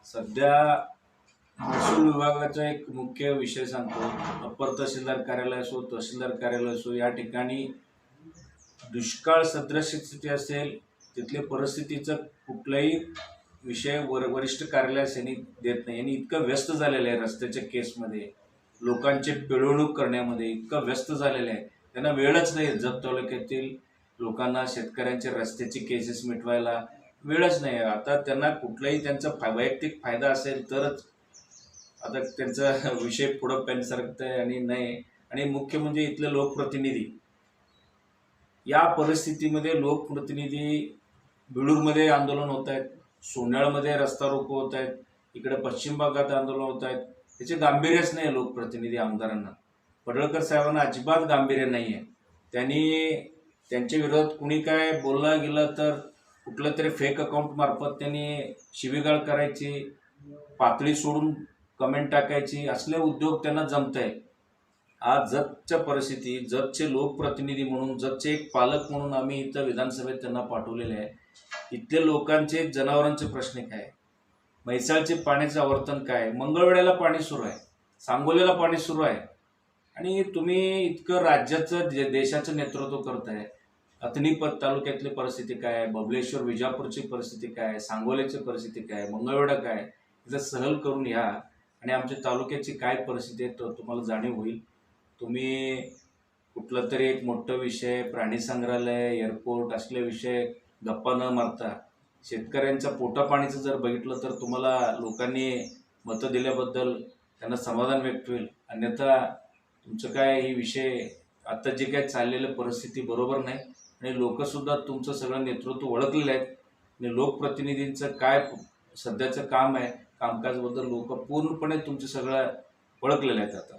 सध्या महसूल विभागाचा एक मुख्य विषय सांगतो. अप्पर तहसीलदार कार्यालय असो, तहसीलदार कार्यालय असो, या ठिकाणी दुष्काळ सदृश स्थिती असेल, तिथल्या परिस्थितीचा कुठलाही विषय वरिष्ठ कार्यालयास यांनी देत नाही. यांनी इतकं व्यस्त झालेलं आहे रस्त्याच्या केसमध्ये, लोकांची पिळवणूक करण्यामध्ये इतकं व्यस्त झालेलं आहे, त्यांना वेळच नाही. जत तालुक्यातील लोकांना, शेतकऱ्यांच्या रस्त्याची केसेस मिटवायला वेळच नाही. आता त्यांना कुठलाही त्यांचा वैयक्तिक फायदा असेल तरच आता त्यांचा विषय पुढं पेन सरकतंय आणि नाही. आणि मुख्य म्हणजे इथले लोकप्रतिनिधी, या परिस्थितीमध्ये लोकप्रतिनिधी बिळूरमध्ये आंदोलन होत आहेत, सोन्याळमध्ये रस्ता रोको होत आहेत, इकडे पश्चिम भागात आंदोलन होत आहेत. त्याचे गांभीर्यच नाही लोकप्रतिनिधी आमदारांना. पडळकर साहेबांना अजिबात गांभीर्य नाही आहे. त्यांच्या विरोधात कुणी काय बोललं गेलं तर कुठलं तरी फेक अकाउंट मार्फत त्यांनी शिवीगाळ करायची, पातळी सोडून कमेंट टाकायची, असले उद्योग त्यांना जमत आहे. आज जतच्या परिस्थिती, जतचे लोकप्रतिनिधी म्हणून, जतचे एक पालक म्हणून आम्ही इथं विधानसभेत त्यांना पाठवलेले आहे. इथले लोकांचे, जनावरांचे प्रश्न काय, म्हैसाळचे पाण्याचे आवर्तन काय, मंगळवेढ्याला पाणी सुरू आहे, सांगोलीला पाणी सुरू आहे, आणि तुम्ही इतकं राज्याचं देशाचं नेतृत्व करताय. अथणी तालुक्यातली परिस्थिती काय, बबलेश्वर विजापूरची परिस्थिती काय, सांगोलीची परिस्थिती काय, मंगळवेढा काय, इथं सहल करून या आणि आमच्या तालुक्याची काय परिस्थिती आहे तर तुम्हाला जाणीव होईल. तुम्ही कुठलं तरी एक मोठं विषय, प्राणी संग्रहालय, एअरपोर्ट असले विषय गप्पा न मारता शेतकऱ्यांच्या पोटापाणीचं जर बघितलं तर तुम्हाला लोकांनी मतं दिल्याबद्दल त्यांना समाधान व्यक्त होईल. अन्यथा तुमचं काय ही विषय, आता जे काय चाललेलं परिस्थिती बरोबर नाही आणि लोकसुद्धा तुमचं सगळं नेतृत्व ओळखलेलं आहे आणि लोकप्रतिनिधींचं काय सध्याचं काम आहे, कामकाजबद्दल लोक पूर्णपणे तुमचं सगळं ओळखलेलं आहेत आता.